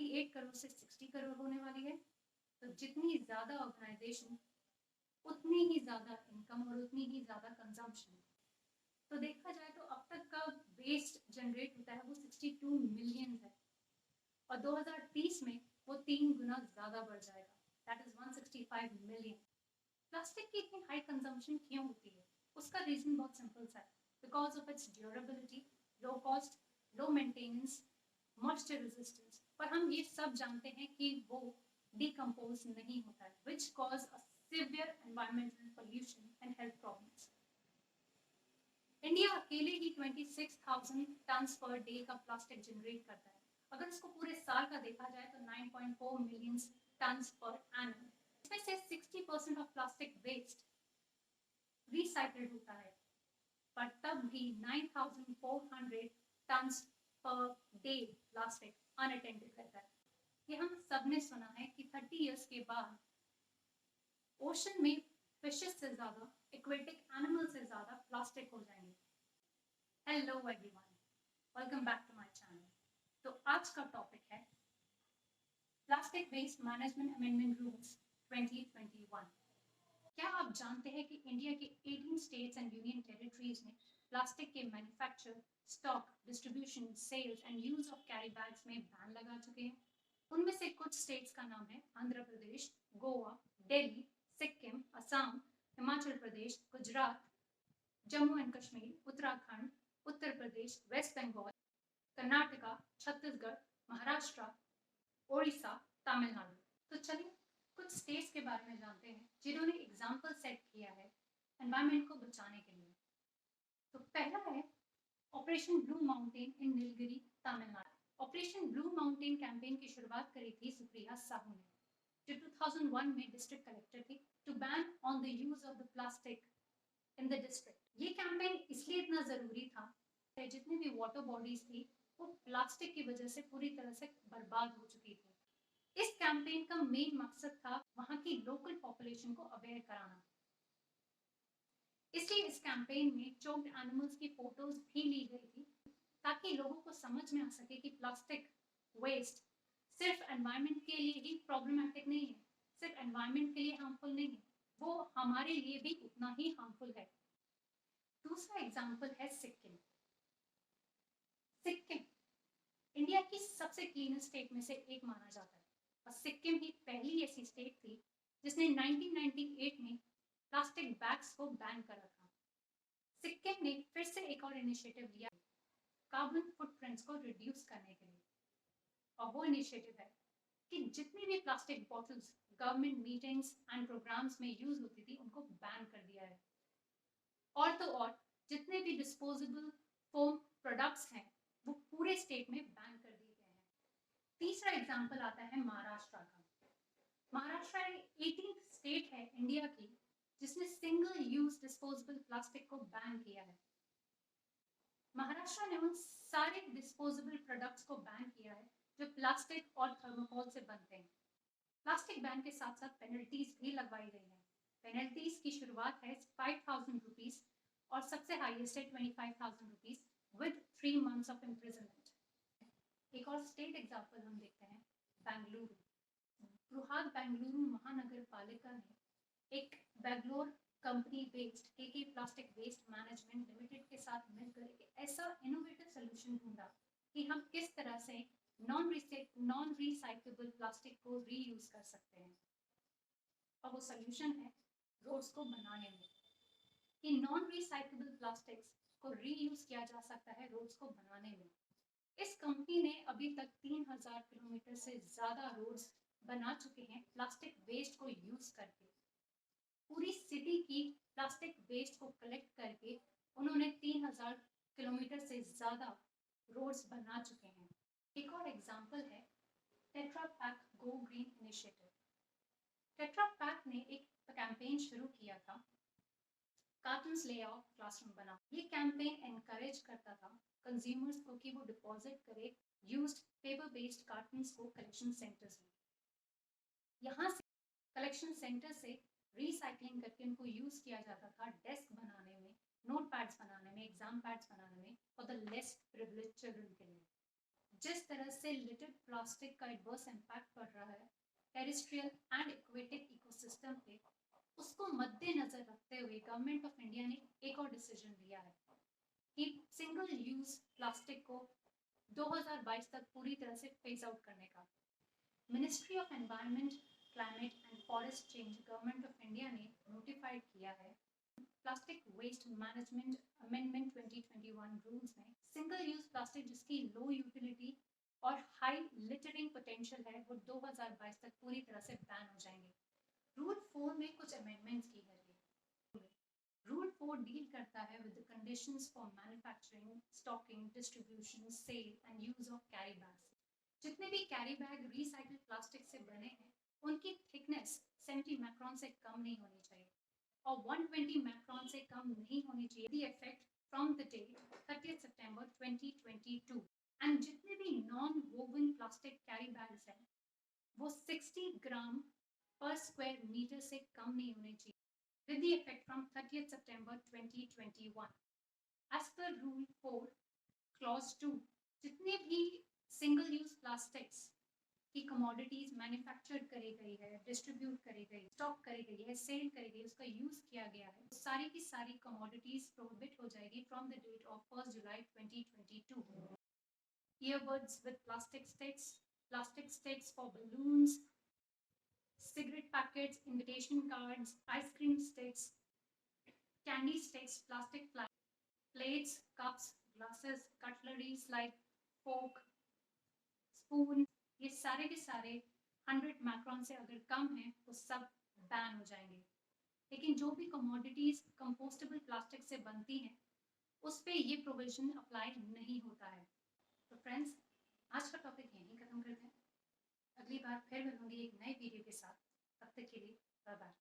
38 करोड़ से 60 करोड़ होने वाली है। तो जितनी ज़्यादा ऑर्गेनाइजेशन, उतनी ही ज़्यादा इनकम और उतनी ही ज़्यादा कंजम्पशन। तो देखा जाए तो अब तक का वेस्ट जनरेट होता है वो 62 मिलियन है, और 2030 में वो 3 गुना ज़्यादा बढ़ जाएगा, दैट इज़ 165 मिलियन। प्लास्टिक की इतनी हाई कंजम्पशन क्यों होती है? उसका रीज़न बहुत सिंपल सा है, because of its durability, low cost, low maintenance, moisture resistance. पर हम ये सब जानते हैं कि वो डिकम्पोज नहीं होता है, which cause a severe environmental pollution and health problems. India अकेले ही 26,000 टन पर डे का प्लास्टिक जनरेट करता है। अगर इसको पूरे साल का देखा जाए तो 9.4 मिलियन टन पर एनम। इसमें से 60% ऑफ प्लास्टिक वेस्ट रिसाइकल्ड होता है, पर तब भी 9,400 ton per day plastic unattended रहता है। ये हम सब ने सुना है कि 30 इयर्स के बाद ओशन में फिशेस से ज़्यादा, एक्वेटिक एनिमल से ज़्यादा प्लास्टिक हो जाएंगे। Hello everyone, welcome back to my channel. तो आज का टॉपिक है plastic waste management amendment rules 2021। क्या आप जानते हैं कि इंडिया के 18 स्टेट्स एंड यूनियन टेरिटरीज में प्लास्टिक के manufacture, stock, distribution, sales and use of carry bags में बैन लगा चुके हैं? उनमें से कुछ स्टेट्स का नाम है आंध्र प्रदेश, गोवा, दिल्ली, सिक्किम, असम, हिमाचल प्रदेश, गुजरात, जम्मू एंड कश्मीर, उत्तराखंड, उत्तर प्रदेश, वेस्ट बंगाल, कर्नाटका, छत्तीसगढ़, महाराष्ट्र, ओडिशा, तमिलनाडु। तो चलिए कुछ स्टेट्स के बारे में जानते हैं जिन्होंने एग्जाम्पल सेट किया है एनवायरमेंट को बचाने के लिए। तो पहला है operation blue mountain in Nilgiri, Tamil Nadu. Operation blue mountain campaign की शुरुआत करी थी सुप्रिया साहू ने, जो 2001 में डिस्ट्रिक्ट कलेक्टर थी, to ban on the use of the plastic in the district. ये कैंपेन इसलिए इतना जरूरी था, जितनी भी वाटर बॉडीज थी वो प्लास्टिक की वजह से पूरी तरह से बर्बाद हो चुकी थी। इस कैंपेन का मेन मकसद था वहां की लोकल पॉपुलेशन को अवेयर कराना। इसलिए इस कैंपेन में चोक्ड एनिमल्स की फोटोज भी ली गई थी, ताकि लोगों को समझ में आ सके कि प्लास्टिक वेस्ट सिर्फ एनवायरनमेंट के लिए ही प्रॉब्लमैटिक नहीं है, सिर्फ एनवायरनमेंट के लिए हार्मफुल नहीं है, वो हमारे लिए भी उतना ही हार्मफुल है। दूसरा एग्जाम्पल है सिक्किम। सिक्किम इंडिया की सबसे क्लीनेस्ट स्टेट में से एक माना जाता है, और सिक्किम ही पहली ऐसी स्टेट थी जिसने 1998 में प्लास्टिक बैग्स को बैन करा था। सिक्किम ने फिर से एक और इनिशिएटिव लिया कार्बन फुटप्रिंट्स को रिड्यूस करने के लिए, और वो इनिशिएटिव है कि जितनी भी plastic bottles government meetings and programmes में यूज होती थी उनको बैन कर दिया है। और तो और जितने भी डिस्पोजेबल फोम प्रोडक्ट्स हैं वो पूरे स्टेट में बैन कर दिए गए हैं। तीसरा एग्जाम्पल आता है महाराष्ट्र का। महाराष्ट्र 18th स्टेट है इंडिया की जिसने सिंगल यूज डिस्पोजेबल प्लास्टिक को बैन किया है। महाराष्ट्र ने उन सारे डिस्पोजेबल प्रोडक्ट्स को बैन किया है जो प्लास्टिक और थर्मोकोल से बनते हैं। प्लास्टिक बैन के साथ साथ पेनल्टीज भी लगवाई गई हैं। पेनल्टीज की शुरुआत है 5,000 रुपीज और सबसे हाईएस्ट है 25,000 rupees with 3 months of imprisonment. एक और स्टेट एग्जाम्पल हम देखते हैं, बेंगलुरु। बृहद बेंगलुरु महानगर पालिका ने एक Bangalore company based K K plastic waste management limited के साथ मिलकर एक ऐसा इनोवेटिव सोल्यूशन ढूंढा कि हम किस तरह से नॉन रिसाइकेबल प्लास्टिक को रीयूज कर सकते हैं। और वो सोल्यूशन है रोड्स को बनाने में, कि नॉन रिसाइकेबल प्लास्टिक्स को रीयूज किया जा सकता है रोड्स को बनाने में। इस कंपनी ने अभी तक 3,000 किलोमीटर से ज्यादा रोड्स बना चुके हैं प्लास्टिक वेस्ट को यूज करके। पूरी सिटी की प्लास्टिक वेस्ट को कलेक्ट करके उन्होंने 3,000 किलोमीटर से ज्यादा रोड्स बना चुके हैं। एक और एग्जाम्पल है tetra pack go green initiative. Tetra pack ने एक कैंपेन शुरू किया था, कार्टन्स ले आओ क्लासरूम बनाओ। ये कैंपेन एनकरेज करता था कंज्यूमर्स को कि वो डिपॉजिट करे यूज्ड पेपर बेस्ड कार्टन्स को कलेक्शन सेंटर्स में। यहाँ से कलेक्शन सेंटर से रिसाइकलिंग करके उनको यूज किया जाता था डेस्क बनाने में, नोट पैड्स बनाने में, एग्जाम पैड्स बनाने में, और द लेस प्रिविलेज्ड चिल्ड्रन के लिए। जिस तरह से लिटरल प्लास्टिक का एडवर्स इम्पैक्ट पड़ रहा है टेरेस्ट्रियल एंड एक्वेटिक इकोसिस्टम पे, उसको मद्देनजर रखते हुए गवर्नमेंट ऑफ इंडिया ने एक और डिसीजन लिया है कि सिंगल यूज प्लास्टिक को 2022 तक पूरी तरह से फेज आउट करने का। Ministry of environment, climate and forest change government of India ने नोटिफाइड किया है plastic waste management amendment 2021 rules में सिंगल यूज प्लास्टिक जिसकी लो यूटिलिटी और हाई लिटरिंग पोटेंशियल है वो 2022 तक पूरी तरह से बैन हो जाएंगे। रूल 4 में कुछ अमेंडमेंट्स की है। रूल 4 डील करता है with the conditions for manufacturing, stocking, distribution, sale and use of carry bags. जितने भी कैरी बैग रिसाइकल प्लास्टिक से बने हैं उनकी थिकनेस 70 माइक्रोन से कम नहीं होनी चाहिए और 120 माइक्रोन से कम नहीं होनी चाहिए। The effect from the date 30 सितंबर 2022 एंड जितने भी non woven plastic carry bags हैं वो 60 ग्राम पर स्क्वायर मीटर से कम नहीं होने चाहिए with the effect from 30th September 2021. As per Rule 4, Clause 2, जितने भी सिंगल यूज प्लास्टिक्स की कमोडिटीज मैन्युफैक्चर करी गई है, डिस्ट्रीब्यूट करी गई, स्टॉक करी गई है, सेल करी गई, उसका यूज किया गया है, तो सारी की सारी कमोडिटीज प्रोहिबिट हो जाएगी फ्रॉम द डेट ऑफ 1 जुलाई 2022. Earbuds with plastic sticks for balloons, cigarette packets, invitation cards, ice cream sticks, candy sticks, plastic plates, cups, glasses, cutleries like fork, spoon, ये सारे के सारे 100 माइक्रोन से अगर कम है तो सब बैन हो जाएंगे। लेकिन जो भी कमोडिटीज कंपोस्टेबल प्लास्टिक से बनती हैं उस पे ये प्रोविजन अप्लाई नहीं होता है। तो फ्रेंड्स, आज का टॉपिक यहीं खत्म करते हैं। अगली बार फिर मिलूंगी एक नए वीडियो के साथ। तब तक के लिए बाय बाय।